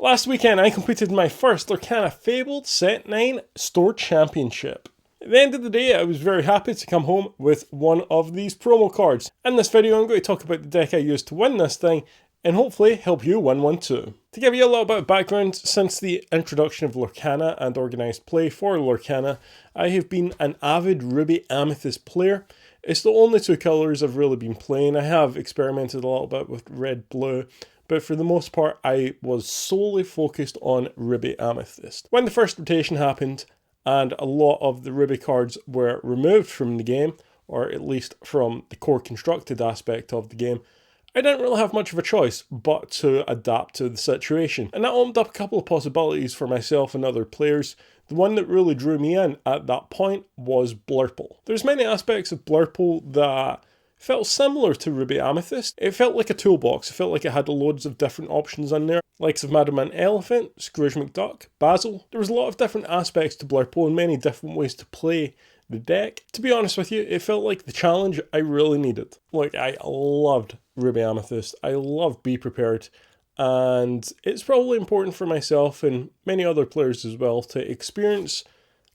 Last weekend I completed my first Lorcana Fabled Set 9 Store Championship. At the end of the day, I was very happy to come home with one of these promo cards. In this video I'm going to talk about the deck I used to win this thing, and hopefully help you win one too. To give you a little bit of background, since the introduction of Lorcana and organised play for Lorcana, I have been an avid Ruby Amethyst player. It's the only two colours I've really been playing. I have experimented a little bit with red, blue, but for the most part I was solely focused on Ruby Amethyst. When the first rotation happened and a lot of the Ruby cards were removed from the game, or at least from the core constructed aspect of the game, I didn't really have much of a choice but to adapt to the situation. And that opened up a couple of possibilities for myself and other players. The one that really drew me in at that point was Blurple. There's many aspects of Blurple that felt similar to Ruby Amethyst. It felt like a toolbox. It felt like it had loads of different options in there. Likes of Madman Elephant, Scrooge McDuck, Basil. There was a lot of different aspects to Blurple and many different ways to play the deck. To be honest with you, it felt like the challenge I really needed. Like, I loved Ruby Amethyst. I loved Be Prepared. And it's probably important for myself and many other players as well to experience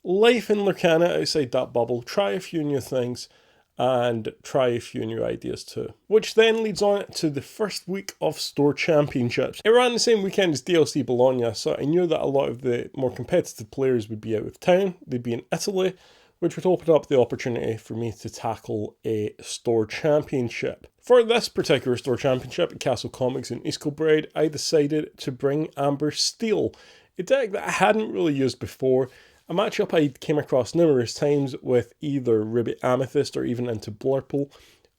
life in Lorcana outside that bubble, try a few new things, and try a few new ideas too. Which then leads on to the first week of Store Championships. It ran the same weekend as DLC Bologna, so I knew that a lot of the more competitive players would be out of town, they'd be in Italy, which would open up the opportunity for me to tackle a Store Championship. For this particular Store Championship at Castle Comics in East Kilbride, I decided to bring Amber Steel, a deck that I hadn't really used before, a matchup I came across numerous times with either Ruby Amethyst or even into Blurple,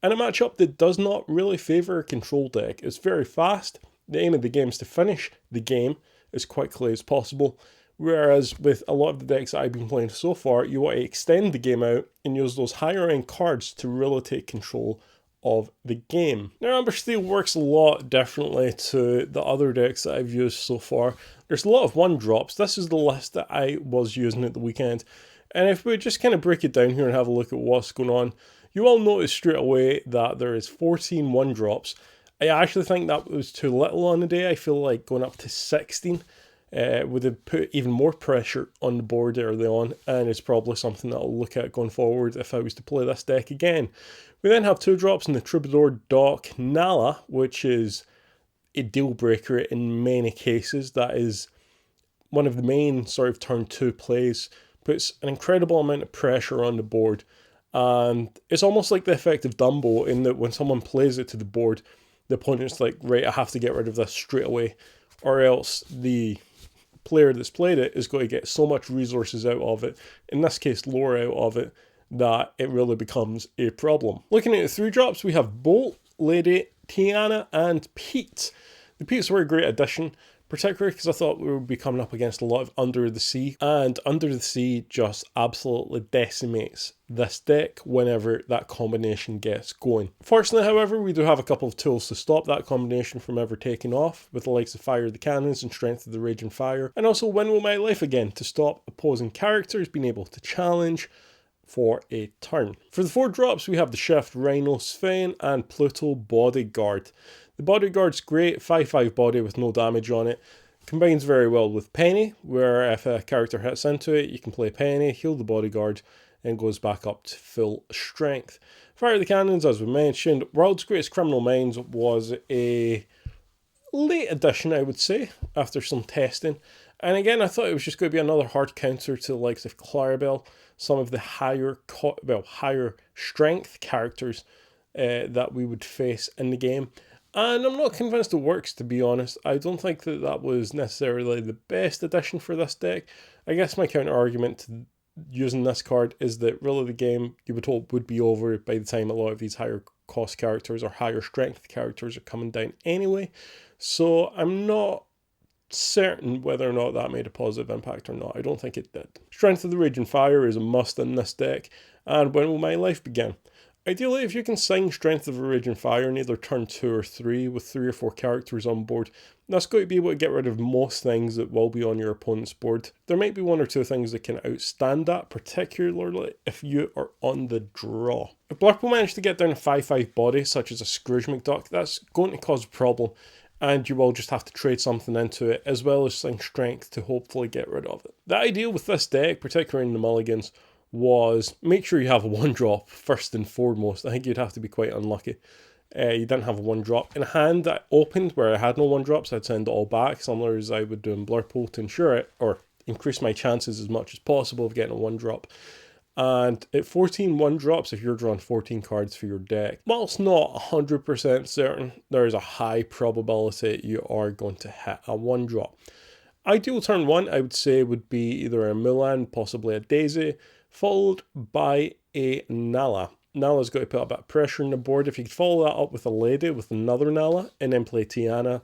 and a matchup that does not really favour a control deck. It's very fast, the aim of the game is to finish the game as quickly as possible, whereas with a lot of the decks that I've been playing so far, you want to extend the game out and use those higher end cards to really take control of the game. Now, Amber Steel works a lot differently to the other decks that I've used so far. There's a lot of 1-drops. This is the list that I was using at the weekend. And if we just kind of break it down here and have a look at what's going on, you will notice straight away that there is 14 1-drops. I actually think that was too little on the day. I feel like going up to 16 would have put even more pressure on the board early on, and it's probably something that I'll look at going forward if I was to play this deck again. We then have 2-drops in the Troubadour Doc Nala, which is a deal breaker in many cases. That is one of the main sort of turn 2 plays, puts an incredible amount of pressure on the board, and it's almost like the effect of Dumbo in that when someone plays it to the board, the opponent's like, right, I have to get rid of this straight away, or else the player that's played it is going to get so much resources out of it, in this case lore out of it, that it really becomes a problem. Looking at the 3-drops, we have Bolt, Lady, Tiana, and Pete. The Petes were a great addition, particularly because I thought we would be coming up against a lot of Under the Sea, and Under the Sea just absolutely decimates this deck whenever that combination gets going. Fortunately, however, we do have a couple of tools to stop that combination from ever taking off, with the likes of Fire the Cannons and Strength of the Raging Fire, and also When Will My Life Again to stop opposing characters being able to challenge for a turn. For the 4-drops, we have the Shift, Rhino, Sven, and Pluto Bodyguard. The Bodyguard's great, 5/5 body with no damage on it. Combines very well with Penny, where if a character hits into it, you can play Penny, heal the Bodyguard, and goes back up to full strength. Fire the Cannons, as we mentioned. World's Greatest Criminal Minds was a late addition, I would say, after some testing. And again, I thought it was just going to be another hard counter to the likes of Clarabelle, some of the higher strength characters that we would face in the game. And I'm not convinced it works, to be honest. I don't think that that was necessarily the best addition for this deck. I guess my counter argument to using this card is that really the game, you would hope, would be over by the time a lot of these higher cost characters or higher strength characters are coming down anyway. So I'm not certain whether or not that made a positive impact or not. I don't think it did. Strength of the Raging Fire is a must in this deck, and When Will My Life Begin? Ideally, if you can sign Strength of the Raging Fire in either turn 2 or 3 with 3 or 4 characters on board, that's going to be able to get rid of most things that will be on your opponent's board. There might be 1 or 2 things that can outstand that, particularly if you are on the draw. If Blurple managed to get down a 5/5 body, such as a Scrooge McDuck, that's going to cause a problem. and you will just have to trade something into it, as well as some strength to hopefully get rid of it. The idea with this deck, particularly in the mulligans, was make sure you have a 1-drop first and foremost. I think you'd have to be quite unlucky. You didn't have a 1-drop. In a hand that opened where I had no 1-drops, I'd send it all back, similar as I would do in Blurpool to ensure it, or increase my chances as much as possible of getting a 1-drop. And at 14 1-drops, if you're drawing 14 cards for your deck, while it's not 100% certain, there is a high probability you are going to hit a 1-drop. Ideal turn 1, I would say, would be either a Mulan, possibly a Daisy, followed by a Nala. Nala's got to put a bit of pressure on the board. If you could follow that up with a Lady, with another Nala, and then play Tiana,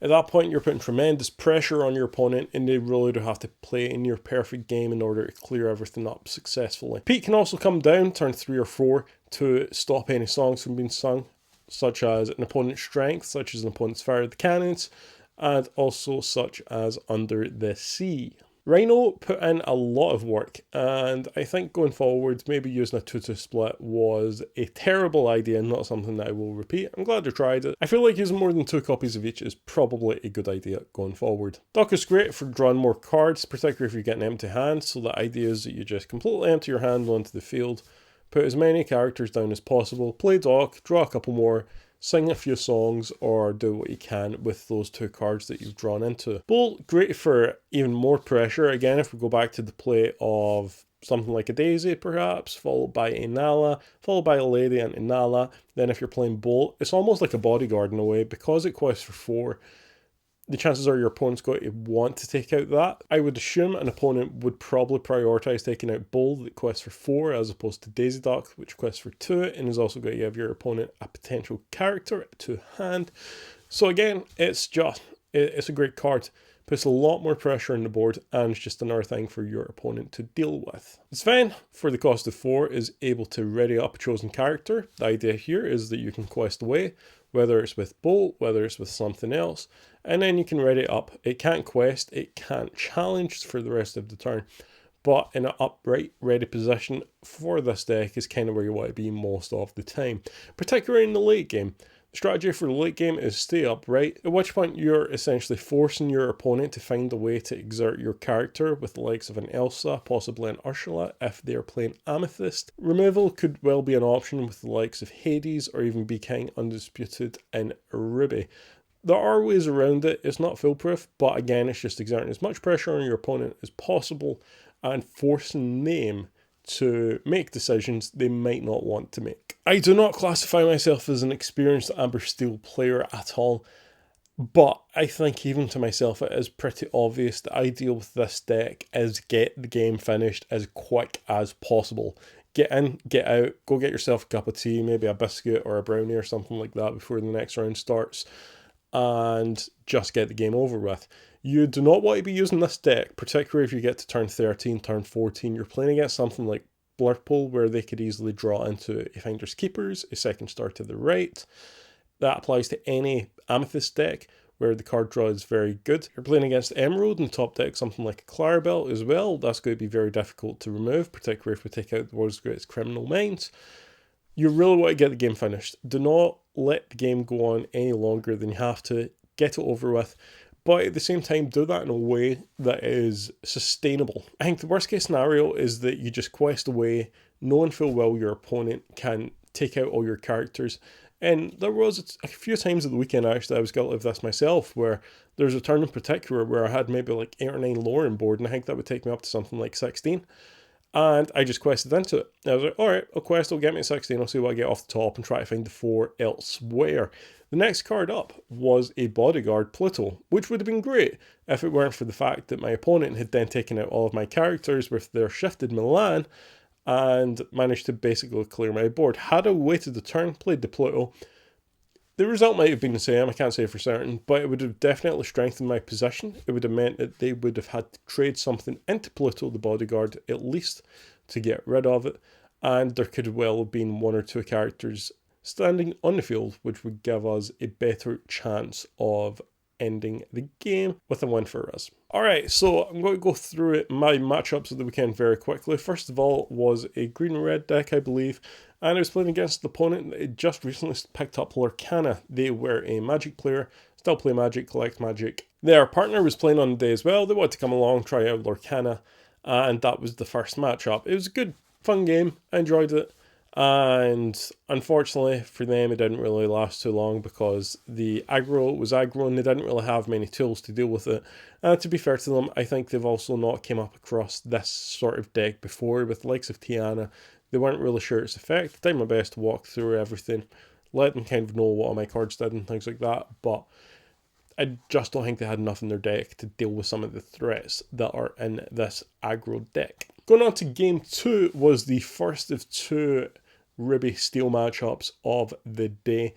at that point you're putting tremendous pressure on your opponent, and they really do have to play in your perfect game in order to clear everything up successfully. Pete can also come down turn 3 or 4 to stop any songs from being sung, such as an opponent's strength, such as an opponent's fire the cannons, and also such as Under the Sea. Rhino put in a lot of work, and I think going forward, maybe using a 2-2 split was a terrible idea and not something that I will repeat. I'm glad I tried it. I feel like using more than 2 copies of each is probably a good idea going forward. Dock is great for drawing more cards, particularly if you get an empty hand, so the idea is that you just completely empty your hand onto the field, put as many characters down as possible, play Dock, draw a couple more, sing a few songs, or do what you can with those 2 cards that you've drawn into. Bolt, great for even more pressure. Again, if we go back to the play of something like a Daisy, perhaps, followed by a Nala, followed by a Lady and a Nala, then if you're playing Bolt, it's almost like a bodyguard in a way, because it quests for 4. The chances are your opponent's going to want to take out that. I would assume an opponent would probably prioritise taking out Bull that quests for 4 as opposed to Daisy Duck, which quests for 2 and is also going to give your opponent a potential character to hand. So again, it's a great card. Puts a lot more pressure on the board, and it's just another thing for your opponent to deal with. Sven, for the cost of 4, is able to ready up a chosen character. The idea here is that you can quest away, whether it's with Bolt, whether it's with something else, and then you can ready it up. It can't quest, it can't challenge for the rest of the turn, but in an upright ready position for this deck is kind of where you want to be most of the time, particularly in the late game. The strategy for the late game is stay upright, at which point you're essentially forcing your opponent to find a way to exert your character with the likes of an Elsa, possibly an Ursula if they're playing Amethyst. Removal could well be an option with the likes of Hades, or even Be King Undisputed in Ruby. There are ways around it, it's not foolproof, but again it's just exerting as much pressure on your opponent as possible and forcing them to make decisions they might not want to make. I do not classify myself as an experienced Amber Steel player at all, but I think even to myself it is pretty obvious the idea with this deck is get the game finished as quick as possible. Get in, get out, go get yourself a cup of tea, maybe a biscuit or a brownie or something like that before the next round starts, and just get the game over with. You do not want to be using this deck, particularly if you get to turn 13, turn 14. You're playing against something like Blurpool, where they could easily draw into a Finder's Keepers, a second star to the right. That applies to any Amethyst deck, where the card draw is very good. You're playing against Emerald in the top deck, something like a Clarabelle as well. That's going to be very difficult to remove, particularly if we take out the world's greatest Criminal Minds. You really want to get the game finished. Do not let the game go on any longer than you have to. Get it over with. But at the same time, do that in a way that is sustainable. I think the worst case scenario is that you just quest away, knowing full well your opponent can take out all your characters. And there was a few times at the weekend, actually, I was guilty of this myself, where there's a turn in particular where I had maybe like 8 or 9 lore on board, and I think that would take me up to something like 16. And I just quested into it. I was like, alright, I'll quest, I'll get me 16, I'll see what I get off the top and try to find the 4 elsewhere. The next card up was a Bodyguard Pluto, which would have been great if it weren't for the fact that my opponent had then taken out all of my characters with their shifted Milan and managed to basically clear my board. Had I waited the turn, played the Pluto, the result might have been the same, I can't say for certain, but it would have definitely strengthened my position. It would have meant that they would have had to trade something into Pluto, the Bodyguard, at least to get rid of it, and there could well have been 1 or 2 characters standing on the field, which would give us a better chance of ending the game with a win for us. Alright, so I'm going to go through my matchups of the weekend very quickly. First of all was a green-red deck, I believe, and I was playing against the opponent that had just recently picked up Lorcana. They were a Magic player, still play Magic, collect Magic. Their partner was playing on the day as well. They wanted to come along, try out Lorcana, and that was the first matchup. It was a good, fun game. I enjoyed it. And unfortunately for them, it didn't really last too long because the aggro was aggro and they didn't really have many tools to deal with it. And to be fair to them, I think they've also not came up across this sort of deck before with the likes of Tiana. They weren't really sure its effect. I did my best to walk through everything, let them kind of know what all my cards did and things like that, but I just don't think they had enough in their deck to deal with some of the threats that are in this aggro deck. Going on to game 2 was the first of 2 Ruby Steel matchups of the day.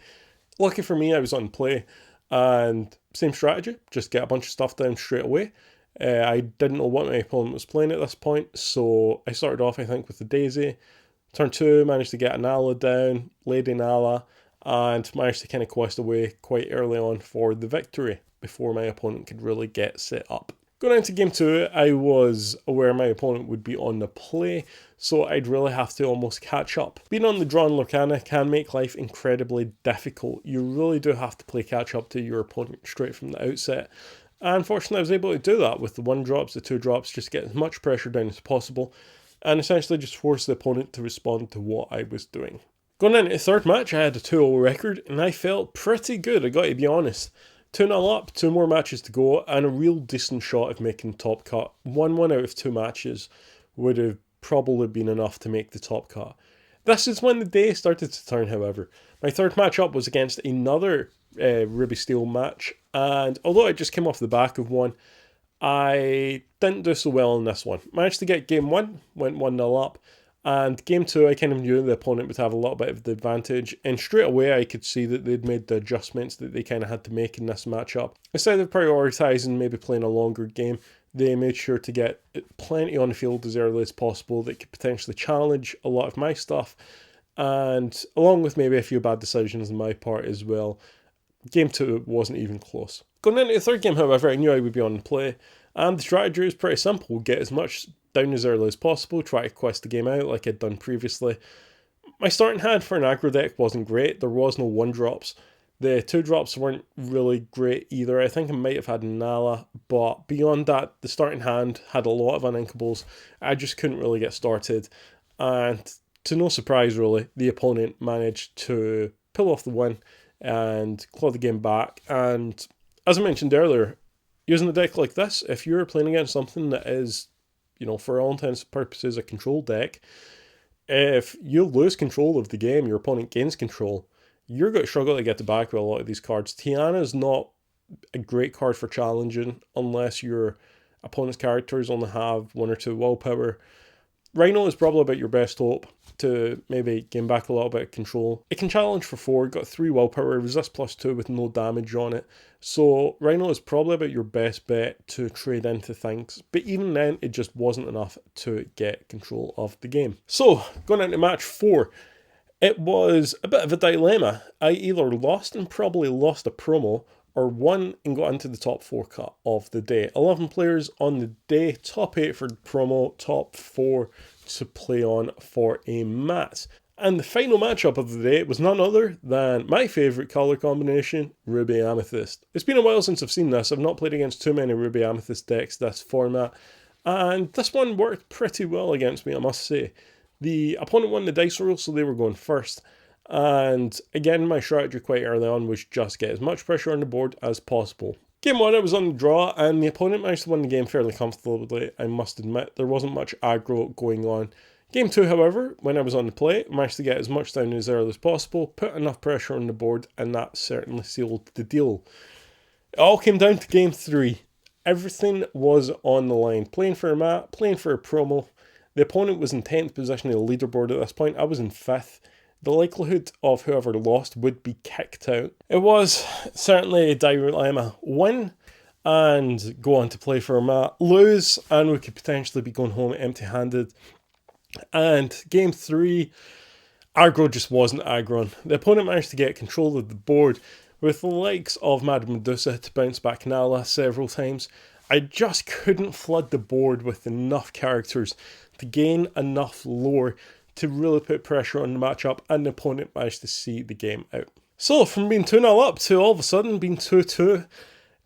Lucky for me, I was on play, and same strategy, just get a bunch of stuff down straight away. I didn't know what my opponent was playing at this point, so I started off, I think, with the Daisy. Turn 2, managed to get a Nala down, Lady Nala, and managed to kind of quest away quite early on for the victory before my opponent could really get set up. Going into game 2, I was aware my opponent would be on the play, so I'd really have to almost catch up. Being on the draw in Lorcana can make life incredibly difficult. You really do have to play catch up to your opponent straight from the outset. And unfortunately, I was able to do that with the 1-drops, the 2-drops, just get as much pressure down as possible, and essentially just force the opponent to respond to what I was doing. Going into the third match, I had a 2-0 record, and I felt pretty good, I got to be honest. 2-0 up, 2 more matches to go, and a real decent shot of making top cut. 1-1 out of 2 matches would have probably been enough to make the top cut. This is when the day started to turn, however. My third match up was against another Ruby Steel match, and although I just came off the back of one, I didn't do so well in this one. Managed to get game 1, went 1-0 up, and game 2 I kind of knew the opponent would have a little bit of the advantage, and straight away I could see that they'd made the adjustments that they kind of had to make in this matchup. Instead of prioritising maybe playing a longer game, they made sure to get plenty on the field as early as possible that could potentially challenge a lot of my stuff, and along with maybe a few bad decisions on my part as well. Game 2 wasn't even close. Going into the third game, however, I knew I would be on the play, and the strategy was pretty simple. Get as much down as early as possible, try to quest the game out like I'd done previously. My starting hand for an aggro deck wasn't great. There was no 1-drops. The 2-drops weren't really great either. I think I might have had Nala, but beyond that, the starting hand had a lot of uninkables. I just couldn't really get started, and to no surprise really, the opponent managed to pull off the win and claw the game back. And as I mentioned earlier, using a deck like this, if you're playing against something that is, you know, for all intents and purposes, a control deck, if you lose control of the game, your opponent gains control, you're going to struggle to get the back with a lot of these cards. Tiana is not a great card for challenging unless your opponent's characters only have 1 or 2 willpower. Rhino is probably about your best hope to maybe gain back a little bit of control. It can challenge for 4, got 3 willpower, resist +2 with no damage on it. So Rhino is probably about your best bet to trade into things. But even then, it just wasn't enough to get control of the game. So, going into match 4, it was a bit of a dilemma. I either lost and probably lost a promo, or won and got into the top 4 cut of the day. 11 players on the day, top 8 for the promo, top 4 to play on for a mat. And the final matchup of the day was none other than my favourite colour combination, Ruby Amethyst. It's been a while since I've seen this. I've not played against too many Ruby Amethyst decks this format, and this one worked pretty well against me, I must say. The opponent won the dice roll, so they were going first. And again, my strategy quite early on was just get as much pressure on the board as possible. Game 1, I was on the draw, and the opponent managed to win the game fairly comfortably, I must admit. There wasn't much aggro going on. Game 2, however, when I was on the play, I managed to get as much down as early as possible, put enough pressure on the board, and that certainly sealed the deal. It all came down to game 3. Everything was on the line. Playing for a mat, playing for a promo. The opponent was in 10th position in the leaderboard at this point. I was in 5th. The likelihood of whoever lost would be kicked out. It was certainly a dilemma. Win and go on to play for a mat. Lose and we could potentially be going home empty-handed. And game 3, aggro just wasn't aggroing. The opponent managed to get control of the board with the likes of Madame Medusa to bounce back Nala several times. I just couldn't flood the board with enough characters to gain enough lore to really put pressure on the matchup, and the opponent managed to see the game out. So, from being 2-0 up to all of a sudden being 2-2,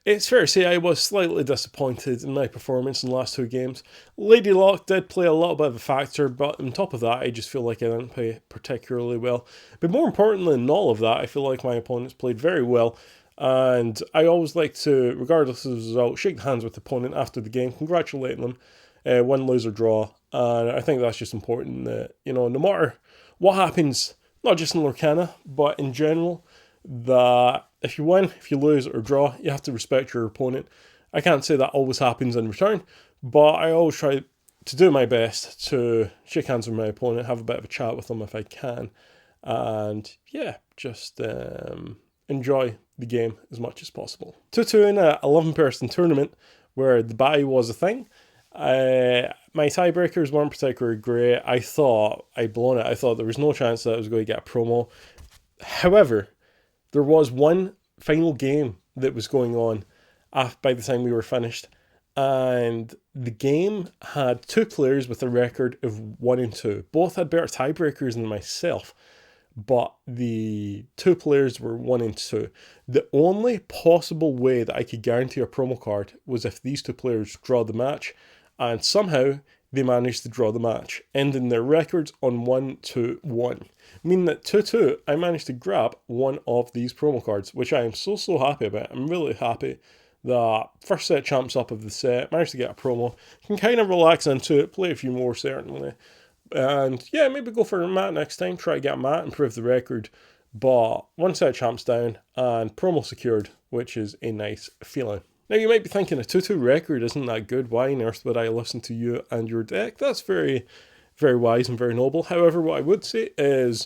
it's fair to say I was slightly disappointed in my performance in the last two games. Lady Luck did play a little bit of a factor, but on top of that, I just feel like I didn't play particularly well. But more importantly than all of that, I feel like my opponents played very well. And I always like to, regardless of the result, shake hands with the opponent after the game, congratulate them, win, lose, or draw. And I think that's just important that, no matter what happens, not just in Lorcana, but in general, that if you win, if you lose, or draw, you have to respect your opponent. I can't say that always happens in return, but I always try to do my best to shake hands with my opponent, have a bit of a chat with them if I can, and yeah, just enjoy the game as much as possible. 2-2 in a 11-person tournament where the bye was a thing. My tiebreakers weren't particularly great. I thought I'd blown it. I thought there was no chance that I was going to get a promo. However, there was one final game that was going on by the time we were finished, and the game had two players with a record of 1-2. Both had better tiebreakers than myself, but the two players were 1-2. The only possible way that I could guarantee a promo card was if these two players draw the match, and somehow they managed to draw the match, ending their records on 1-1. Meaning that 2-2, I managed to grab one of these promo cards, which I am so happy about. I'm really happy that first set champs up of the set, managed to get a promo. Can kind of relax into it, play a few more certainly. And yeah, maybe go for a mat next time, try to get a mat, improve the record. But one set champs down and promo secured, which is a nice feeling. Now you might be thinking a 2-2 record isn't that good, why on earth would I listen to you and your deck? That's very, very wise and very noble. However, what I would say is,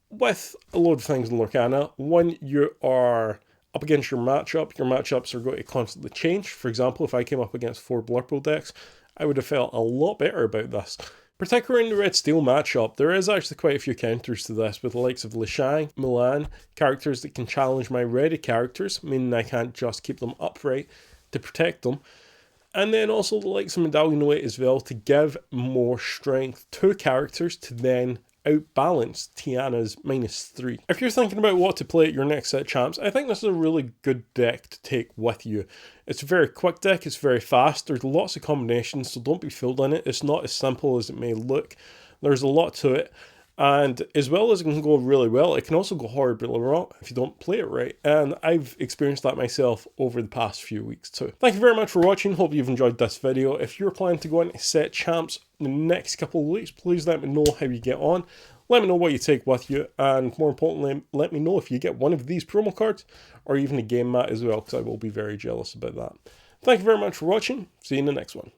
with a load of things in Lorcana, when you are up against your matchups are going to constantly change. For example, if I came up against 4 Blurple decks, I would have felt a lot better about this. Particularly in the Red Steel matchup, there is actually quite a few counters to this, with the likes of Leshang, Mulan, characters that can challenge my ready characters, meaning I can't just keep them upright to protect them. And then also the likes of Medallion Weight as well, to give more strength to characters to then outbalance Tiana's -3. If you're thinking about what to play at your next set champs, I think this is a really good deck to take with you. It's a very quick deck, it's very fast, there's lots of combinations, so don't be fooled in it. It's not as simple as it may look. There's a lot to it. And as well as it can go really well, it can also go horribly wrong if you don't play it right. And I've experienced that myself over the past few weeks too. Thank you very much for watching. Hope you've enjoyed this video. If you're planning to go into set champs in the next couple of weeks, please let me know how you get on. Let me know what you take with you. And more importantly, let me know if you get one of these promo cards or even a game mat as well, because I will be very jealous about that. Thank you very much for watching. See you in the next one.